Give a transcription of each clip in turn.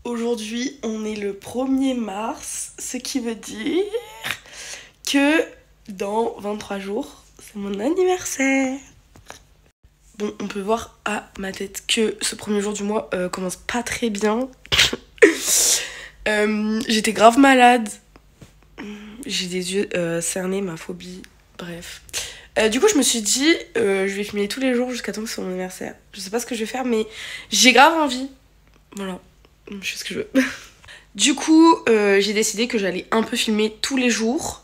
Aujourd'hui, on est le 1er mars, ce qui veut dire que dans 23 jours, c'est mon anniversaire. Bon, on peut voir à ma tête que ce premier jour du mois commence pas très bien. J'étais grave malade. J'ai des yeux cernés, ma phobie, bref. Du coup, je me suis dit, je vais filmer tous les jours jusqu'à temps que c'est mon anniversaire. Je sais pas ce que je vais faire, mais j'ai grave envie. Voilà, je fais ce que je veux. Du coup, j'ai décidé que j'allais un peu filmer tous les jours.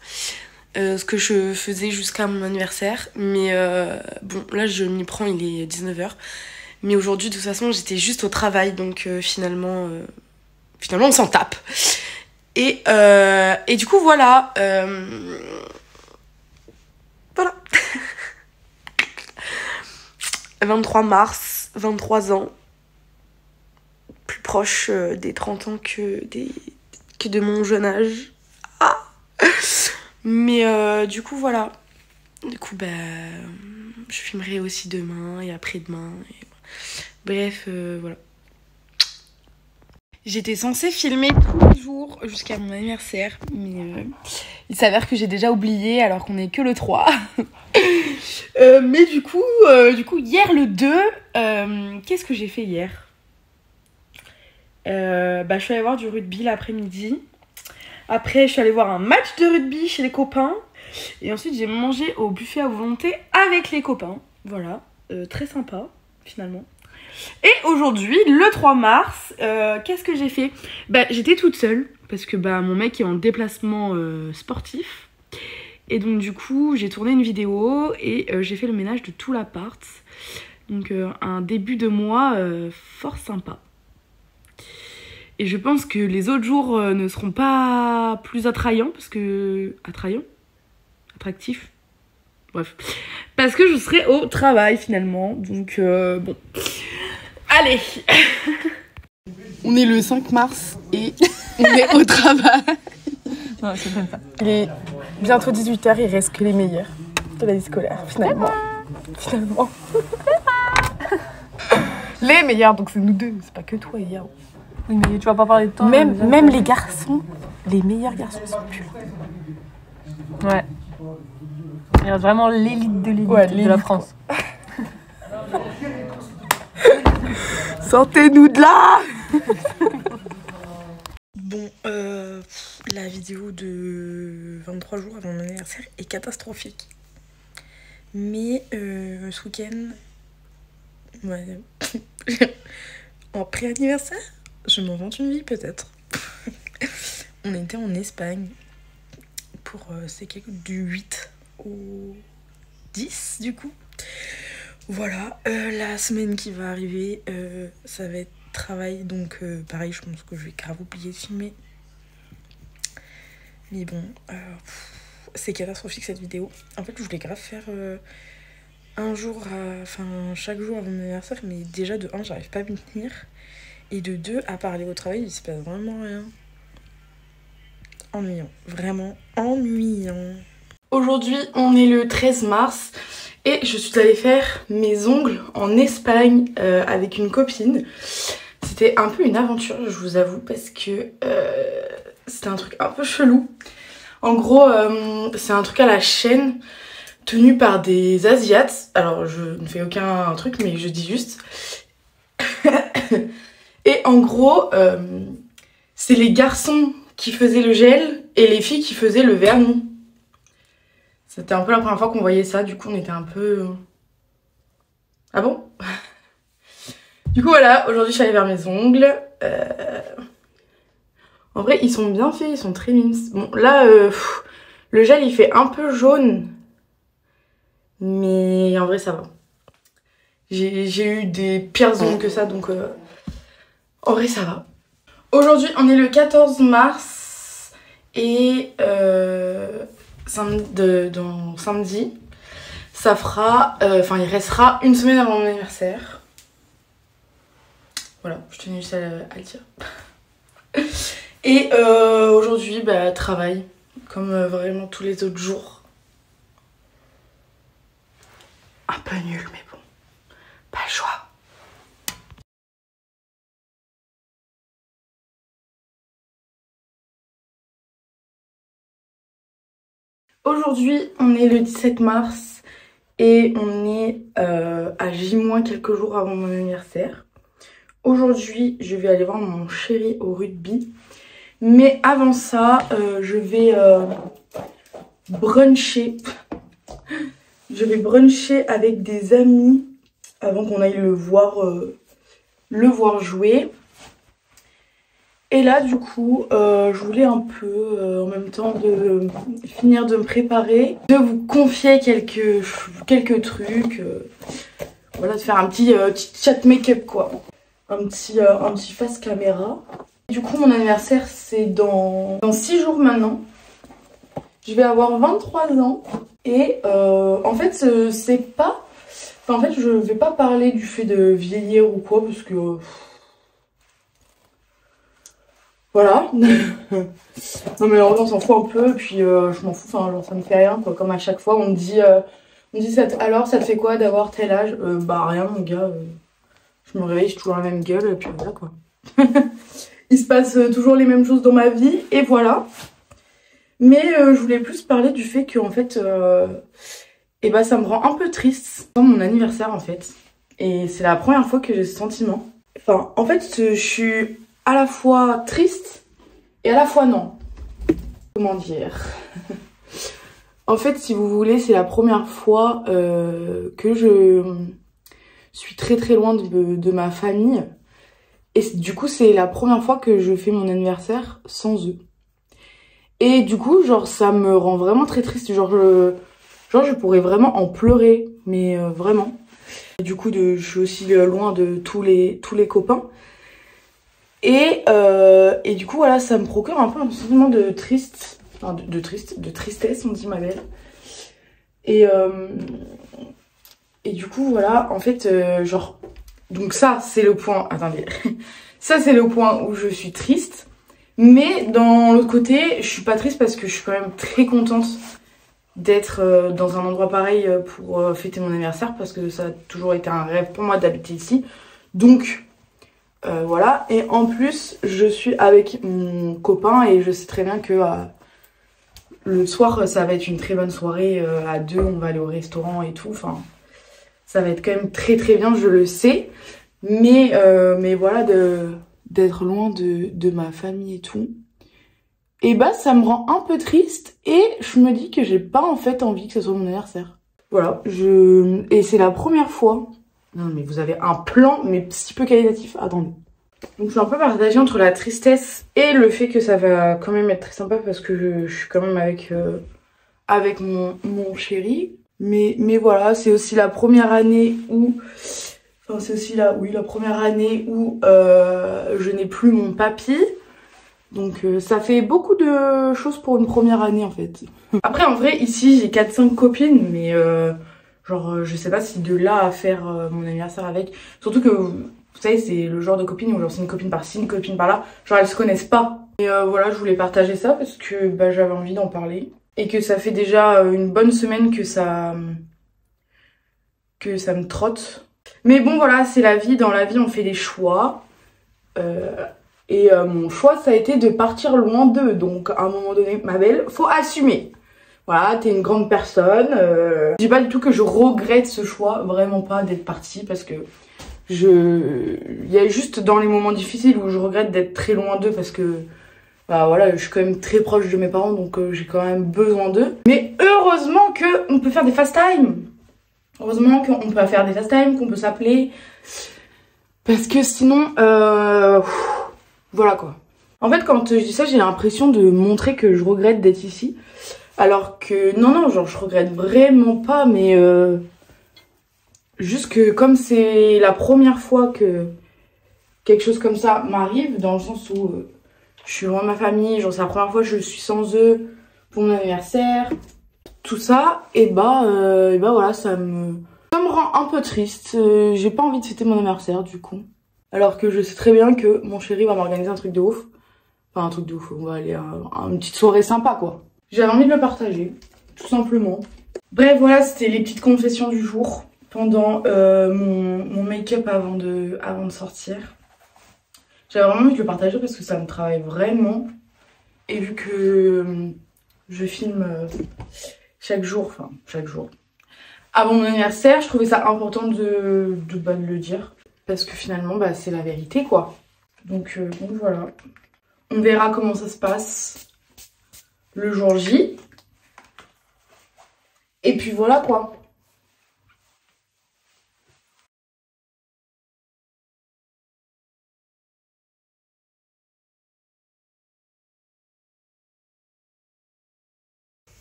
Ce que je faisais jusqu'à mon anniversaire. Mais bon, là, je m'y prends, il est 19h. Mais aujourd'hui, de toute façon, j'étais juste au travail. Donc finalement, on s'en tape. Et du coup, voilà. Voilà. 23 mars, 23 ans. Plus proche des 30 ans que de mon jeune âge. Ah. Mais du coup, voilà. Du coup, je filmerai aussi demain et après-demain. Et... Bref, voilà. J'étais censée filmer tous les jours jusqu'à mon anniversaire, mais il s'avère que j'ai déjà oublié alors qu'on est que le 3. Mais du coup, hier le 2, qu'est-ce que j'ai fait hier ? Je suis allée voir du rugby l'après-midi. Après, je suis allée voir un match de rugby chez les copains. Et ensuite, j'ai mangé au buffet à volonté avec les copains. Voilà, très sympa, finalement. Et aujourd'hui, le 3 mars, qu'est-ce que j'ai fait ? J'étais toute seule, parce que mon mec est en déplacement sportif. Et donc, du coup, j'ai tourné une vidéo et j'ai fait le ménage de tout l'appart. Donc, un début de mois fort sympa. Et je pense que les autres jours ne seront pas plus attrayants, parce que... Attractifs. Bref. Parce que je serai au travail, finalement. Donc, bon. Allez. On est le 5 mars et on est au travail. Non, c'est même pas. Il est bientôt 18h, il reste que les meilleurs de l'année scolaire, finalement. Les meilleurs, donc c'est nous deux, c'est pas que toi et Yao. Oui, mais tu vas pas parler de toi. Même les garçons, les meilleurs garçons sont plus là. Ouais. Il y a vraiment l'élite de l'élite de la France. Sortez-nous de là. Bon, la vidéo de 23 jours avant mon anniversaire est catastrophique. Mais ce week-end, ouais, en pré-anniversaire, je m'invente une vie peut-être. On était en Espagne pour du 8 au 10 du coup. Voilà, la semaine qui va arriver, ça va être travail, donc pareil, je pense que je vais grave oublier de filmer. Mais bon, c'est catastrophique cette vidéo. En fait, je voulais grave faire chaque jour avant mon anniversaire, mais déjà de 1, j'arrive pas à m'y tenir. Et de 2, à part aller au travail, il se passe vraiment rien. Ennuyant, vraiment ennuyant. Aujourd'hui, on est le 13 mars. Et je suis allée faire mes ongles en Espagne avec une copine. C'était un peu une aventure, je vous avoue, parce que c'était un truc un peu chelou. En gros, c'est un truc à la chaîne tenu par des Asiates. Alors, je ne fais aucun truc, mais je dis juste. Et en gros, c'est les garçons qui faisaient le gel et les filles qui faisaient le vernis. C'était un peu la première fois qu'on voyait ça, du coup on était un peu... Ah bon? Du coup voilà, aujourd'hui je suis allée faire mes ongles. En vrai ils sont bien faits, ils sont très mimes. Bon là, le gel il fait un peu jaune. Mais en vrai ça va. J'ai eu des pires ongles que ça, donc en vrai ça va. Aujourd'hui on est le 14 mars et... samedi, ça fera, il restera une semaine avant mon anniversaire. Voilà, je tenais juste à le dire. Et aujourd'hui, travail, comme vraiment tous les autres jours. Un peu nul, mais bon, pas le choix. Aujourd'hui, on est le 17 mars et on est à J- quelques jours avant mon anniversaire. Aujourd'hui, je vais aller voir mon chéri au rugby. Mais avant ça, je vais bruncher. Je vais bruncher avec des amis avant qu'on aille le voir jouer. Et là, du coup, je voulais un peu, en même temps de finir de me préparer, de vous confier quelques trucs. Voilà, de faire un petit chat make-up, quoi. Un petit face caméra. Du coup, mon anniversaire, c'est dans 6 jours maintenant. Je vais avoir 23 ans. Et en fait, c'est pas... Enfin, en fait, je vais pas parler du fait de vieillir ou quoi, parce que... Voilà. Non mais en vrai on s'en fout un peu, et puis je m'en fous, enfin genre ça me fait rien quoi. Comme à chaque fois on me dit alors ça te fait quoi d'avoir tel âge? Bah rien mon gars, je me réveille, j'ai toujours la même gueule, et puis voilà quoi. Il se passe toujours les mêmes choses dans ma vie, et voilà. Mais je voulais plus parler du fait que en fait, et bah ça me rend un peu triste dans mon anniversaire en fait. Et c'est la première fois que j'ai ce sentiment. Enfin en fait je suis à la fois triste et à la fois non. Comment dire? En fait, si vous voulez, c'est la première fois que je suis très très loin de ma famille. Et du coup, c'est la première fois que je fais mon anniversaire sans eux. Et du coup, genre, ça me rend vraiment très triste. Genre, je pourrais vraiment en pleurer, mais vraiment. Et du coup, je suis aussi loin de tous les copains. Et du coup, voilà, ça me procure un peu un sentiment de tristesse, on dit ma belle. Et du coup, voilà, en fait, genre... Donc ça, c'est le point... Attendez. Ça, c'est le point où je suis triste. Mais dans l'autre côté, je suis pas triste parce que je suis quand même très contente d'être dans un endroit pareil pour fêter mon anniversaire. Parce que ça a toujours été un rêve pour moi d'habiter ici. Donc... voilà, et en plus je suis avec mon copain et je sais très bien que le soir ça va être une très bonne soirée, à deux on va aller au restaurant et tout, enfin ça va être quand même très très bien, je le sais, mais voilà, d'être loin de ma famille et tout, et bah ça me rend un peu triste et je me dis que j'ai pas en fait envie que ce soit mon anniversaire. Voilà, et c'est la première fois. Non mais vous avez un plan mais si peu qualitatif, attendez. Donc je suis un peu partagée entre la tristesse et le fait que ça va quand même être très sympa parce que je suis quand même avec mon chéri. Mais voilà, c'est aussi la première année où... Enfin c'est aussi la première année où je n'ai plus mon papy. Donc ça fait beaucoup de choses pour une première année en fait. Après en vrai ici j'ai 4-5 copines mais... genre, je sais pas si de là à faire mon anniversaire avec. Surtout que, vous savez, c'est le genre de copine où genre c'est une copine par-ci, une copine par-là. Genre, elles se connaissent pas. Et voilà, je voulais partager ça parce que bah, j'avais envie d'en parler. Et que ça fait déjà une bonne semaine que ça me trotte. Mais bon, voilà, c'est la vie. Dans la vie, on fait des choix. Mon choix, ça a été de partir loin d'eux. Donc, à un moment donné, ma belle, faut assumer. Voilà, t'es une grande personne. Je dis pas du tout que je regrette ce choix, vraiment pas, d'être partie, parce que il y a juste dans les moments difficiles où je regrette d'être très loin d'eux, parce que bah voilà, je suis quand même très proche de mes parents, donc j'ai quand même besoin d'eux. Mais heureusement qu'on peut faire des FaceTime. Heureusement qu'on peut faire des FaceTime, qu'on peut s'appeler. Parce que sinon, voilà quoi. En fait, quand je dis ça, j'ai l'impression de montrer que je regrette d'être ici. Alors que non, genre je regrette vraiment pas, mais juste que comme c'est la première fois que quelque chose comme ça m'arrive, dans le sens où je suis loin de ma famille, genre c'est la première fois que je suis sans eux pour mon anniversaire, tout ça, et bah voilà, ça me rend un peu triste. J'ai pas envie de fêter mon anniversaire du coup. Alors que je sais très bien que mon chéri va m'organiser un truc de ouf. Enfin un truc de ouf, on va aller à une petite soirée sympa quoi. J'avais envie de le partager, tout simplement. Bref, voilà, c'était les petites confessions du jour pendant mon make-up avant de sortir. J'avais vraiment envie de le partager parce que ça me travaille vraiment. Et vu que je filme chaque jour, enfin chaque jour. Avant mon anniversaire, je trouvais ça important de le dire. Parce que finalement, bah, c'est la vérité, quoi. Donc voilà. On verra comment ça se passe le jour J. Et puis voilà, quoi.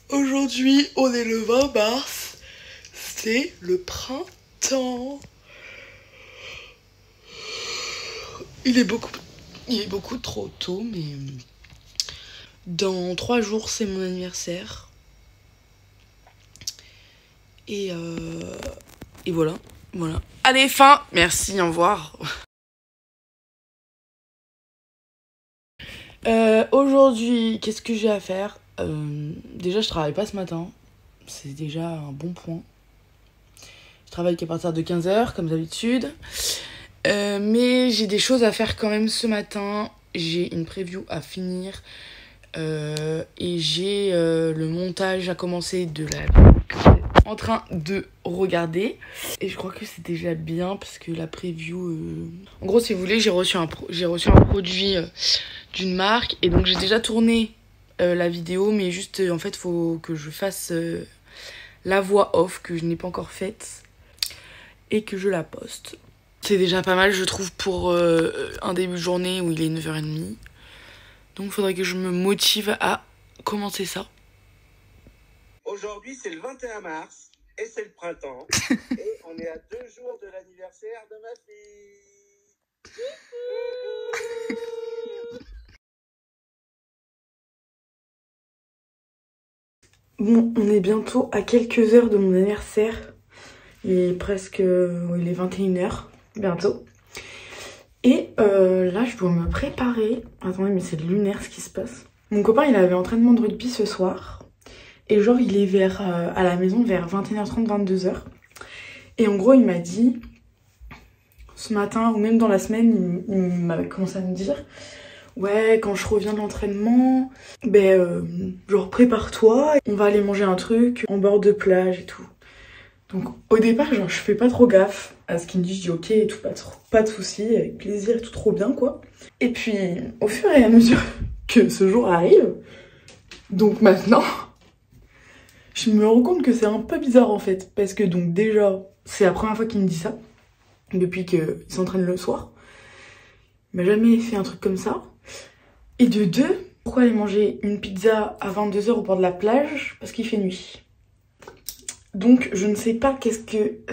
Aujourd'hui, on est le 20 mars. C'est le printemps. Il est beaucoup trop tôt, mais dans 3 jours, c'est mon anniversaire. Et voilà. Allez, fin. Merci, au revoir. Aujourd'hui, qu'est-ce que j'ai à faire? Déjà, je travaille pas ce matin. C'est déjà un bon point. Je travaille qu'à partir de 15h, comme d'habitude. Mais j'ai des choses à faire quand même ce matin. J'ai une preview à finir. Et j'ai le montage à commencer de la... en train de regarder. Et je crois que c'est déjà bien parce que la preview... En gros, si vous voulez, j'ai reçu un produit d'une marque. Et donc, j'ai déjà tourné la vidéo. Mais juste, en fait, faut que je fasse la voix off que je n'ai pas encore faite. Et que je la poste. C'est déjà pas mal, je trouve, pour un début de journée où il est 9h30. Donc, il faudrait que je me motive à commencer ça. Aujourd'hui, c'est le 21 mars et c'est le printemps. Et on est à 2 jours de l'anniversaire de ma fille. Bon, on est bientôt à quelques heures de mon anniversaire. Il est presque... il est 21h, bientôt. Et là, je dois me préparer. Attendez, mais c'est lunaire ce qui se passe. Mon copain, il avait entraînement de rugby ce soir. Et genre, il est à la maison vers 21h30, 22h. Et en gros, il m'a dit, ce matin, ou même dans la semaine, il m'avait commencé à me dire, ouais, quand je reviens de l'entraînement, genre prépare-toi, on va aller manger un truc en bord de plage et tout. Donc au départ, genre, je fais pas trop gaffe à ce qu'il me dit, je dis ok et tout, pas de soucis, avec plaisir et tout, trop bien quoi. Et puis au fur et à mesure que ce jour arrive, donc maintenant, je me rends compte que c'est un peu bizarre en fait. Parce que donc déjà, c'est la première fois qu'il me dit ça, depuis qu'il s'entraîne le soir. Il m'a jamais fait un truc comme ça. Et de deux, pourquoi aller manger une pizza à 22h au bord de la plage? Parce qu'il fait nuit. Donc je ne sais pas qu'est-ce qu'il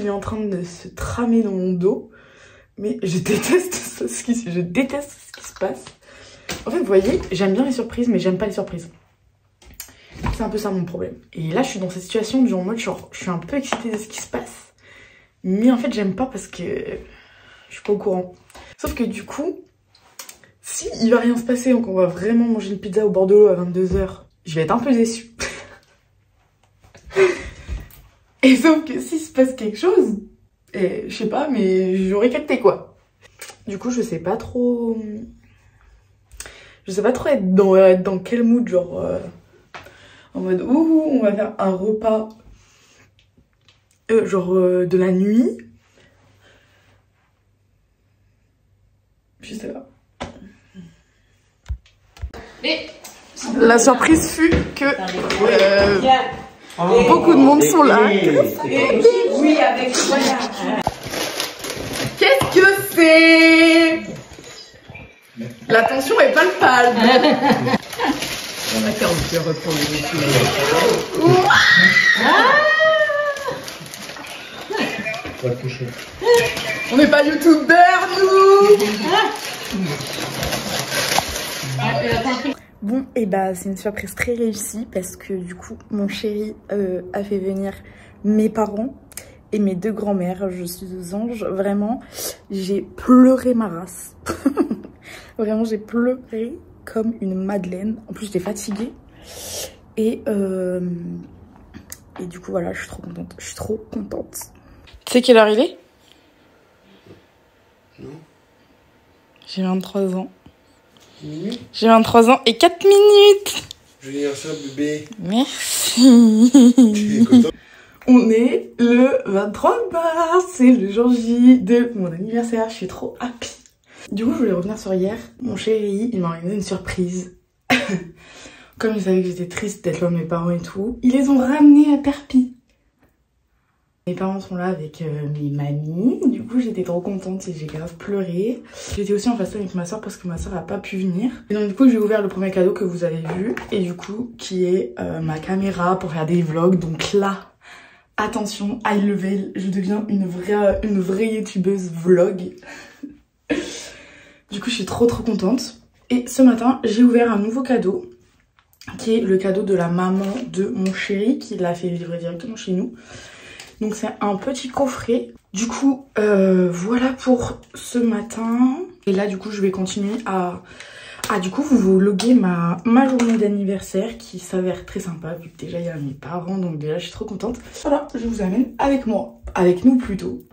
est en train de se tramer dans mon dos, mais je déteste ce qui se passe. En fait, vous voyez, j'aime bien les surprises, mais j'aime pas les surprises. C'est un peu ça mon problème. Et là, je suis dans cette situation où en mode genre, je suis un peu excitée de ce qui se passe, mais en fait, j'aime pas parce que je suis pas au courant. Sauf que du coup, si il va rien se passer, donc on va vraiment manger une pizza au bord de l'eau à 22h, je vais être un peu déçue. Et sauf que s'il se passe quelque chose, je sais pas, mais j'aurais capté quoi. Du coup, je sais pas trop être dans quel mood, genre en mode ouh, on va faire un repas de la nuit. Je sais pas. La surprise fut que beaucoup de monde sont là. Oui, avec voilà. Qu'est-ce que c'est? La tension est palpable. D'accord, on peut reprendre On n'est pas youtubeurs, nous. Bon, et bah c'est une surprise très réussie parce que du coup mon chéri a fait venir mes parents et mes 2 grands-mères. Je suis aux anges, vraiment j'ai pleuré ma race. Vraiment j'ai pleuré comme une madeleine. En plus j'étais fatiguée et du coup voilà, je suis trop contente. Tu sais quelle heure il est? Non. J'ai 23 ans. J'ai 23 ans et 4 minutes. Joyeux anniversaire bébé. Merci. Tu es content? On est le 23 mars, c'est le jour J de mon anniversaire, je suis trop happy. Du coup, je voulais revenir sur hier. Mon chéri, il m'a organisé une surprise. Comme il savait que j'étais triste d'être loin de mes parents et tout, ils les ont ramenés à Perpignan. Mes parents sont là avec mes mamies, du coup j'étais trop contente et j'ai grave pleuré. J'étais aussi en face avec ma soeur parce que ma soeur a pas pu venir. Et donc du coup j'ai ouvert le premier cadeau que vous avez vu et du coup qui est ma caméra pour faire des vlogs. Donc là, attention, high level, je deviens une vraie youtubeuse vlog. Du coup je suis trop contente. Et ce matin j'ai ouvert un nouveau cadeau qui est le cadeau de la maman de mon chéri qui l'a fait livrer directement chez nous. Donc c'est un petit coffret. Du coup, voilà pour ce matin. Et là, du coup, je vais continuer à du coup, vous vloguer ma journée d'anniversaire qui s'avère très sympa. Vu que déjà, il y a mes parents, donc déjà, je suis trop contente. Voilà, je vous amène avec moi. Avec nous plutôt.